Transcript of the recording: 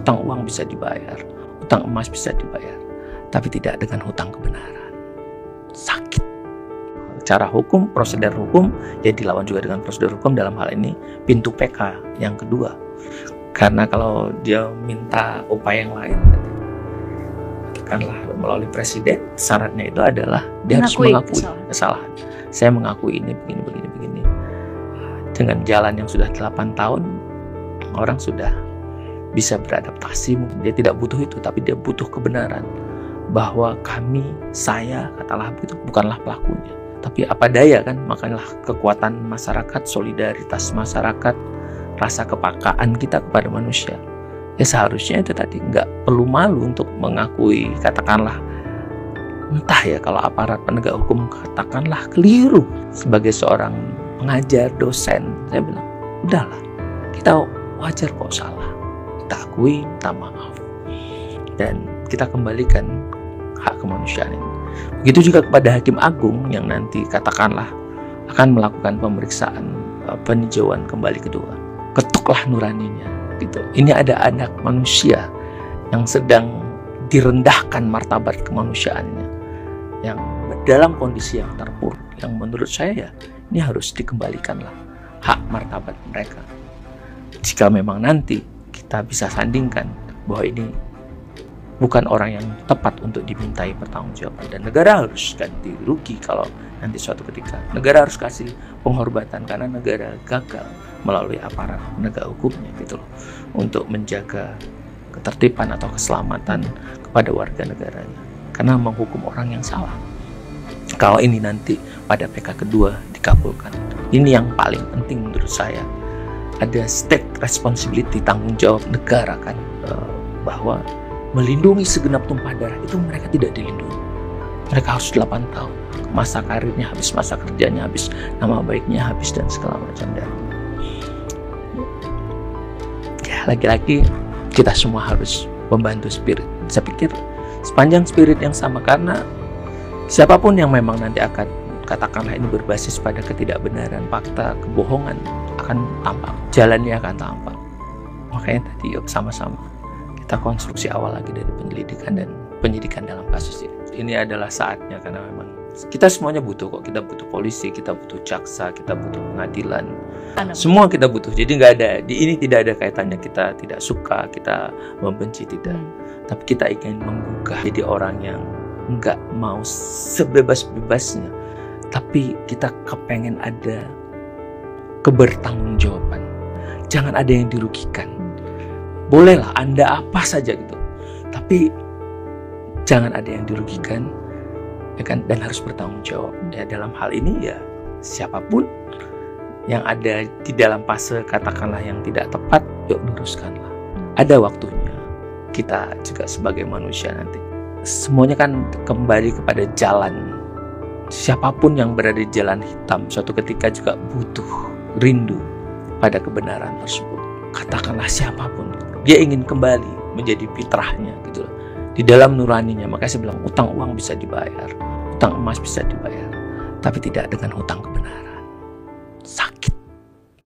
Hutang uang bisa dibayar, hutang emas bisa dibayar, tapi tidak dengan hutang kebenaran. Sakit. Cara hukum, prosedur hukum, ya dilawan juga dengan prosedur hukum dalam hal ini pintu PK yang kedua. Karena kalau dia minta upaya yang lain, katakanlah melalui presiden, syaratnya itu adalah dia harus mengakui kesalahan. Saya mengakui ini begini. Dengan jalan yang sudah 8 tahun, orang sudah bisa beradaptasi. Dia tidak butuh itu, tapi dia butuh kebenaran bahwa saya, katalah begitu, bukanlah pelakunya, tapi apa daya kan. Makanya kekuatan masyarakat, solidaritas masyarakat, rasa kepekaan kita kepada manusia. Ya seharusnya itu tadi, nggak perlu malu untuk mengakui, katakanlah, entah ya kalau aparat penegak hukum katakanlah keliru. Sebagai seorang pengajar, dosen, saya bilang, udahlah, kita wajar kok salah. Kita akui, minta maaf, dan kita kembalikan hak kemanusiaan ini. Begitu juga kepada Hakim Agung yang nanti katakanlah akan melakukan pemeriksaan peninjauan kembali kedua. Ketuklah nuraninya gitu. Ini ada anak manusia yang sedang direndahkan martabat kemanusiaannya, yang dalam kondisi yang terpuruk, yang menurut saya ya ini harus dikembalikanlah hak martabat mereka. Jika memang nanti kita bisa sandingkan bahwa ini bukan orang yang tepat untuk dimintai pertanggungjawaban, dan negara harus ganti rugi kalau nanti suatu ketika negara harus kasih penghormatan karena negara gagal melalui aparat penegak hukumnya gitu loh, untuk menjaga ketertiban atau keselamatan kepada warga negaranya, karena menghukum orang yang salah. Kalau ini nanti pada PK kedua dikabulkan, ini yang paling penting menurut saya. Ada state responsibility, tanggung jawab negara kan, bahwa melindungi segenap tumpah darah itu mereka tidak dilindungi. Mereka harus 8 tahun, masa karirnya habis, masa kerjanya habis, nama baiknya habis, dan segala macam. Dan ya lagi-lagi kita semua harus membantu spirit. Saya pikir sepanjang spirit yang sama, karena siapapun yang memang nanti akan katakanlah ini berbasis pada ketidakbenaran, fakta, kebohongan, akan tampak, jalannya akan tampak. Makanya tadi yuk sama-sama kita konstruksi awal lagi dari penyelidikan dan penyidikan dalam kasus ini. Ini adalah saatnya, karena memang kita semuanya butuh kok. Kita butuh polisi, kita butuh jaksa, kita butuh pengadilan, semua kita butuh. Jadi nggak ada, di ini tidak ada kaitannya kita tidak suka, kita membenci, tidak. Tapi kita ingin menggugah jadi orang yang nggak mau sebebas-bebasnya, tapi kita kepengen ada kebertanggungjawaban. Jangan ada yang dirugikan. Bolehlah Anda apa saja gitu, tapi jangan ada yang dirugikan, ya kan? Dan harus bertanggung jawab. Ya dalam hal ini ya siapapun yang ada di dalam fase katakanlah yang tidak tepat, yuk luruskanlah. Ada waktunya. Kita juga sebagai manusia nanti semuanya kan kembali kepada jalan. Siapapun yang berada di jalan hitam suatu ketika juga butuh, rindu pada kebenaran tersebut. Katakanlah siapapun, dia ingin kembali menjadi fitrahnya gitu loh, di dalam nuraninya. Makanya saya bilang hutang uang bisa dibayar, hutang emas bisa dibayar, tapi tidak dengan hutang kebenaran. Sakit.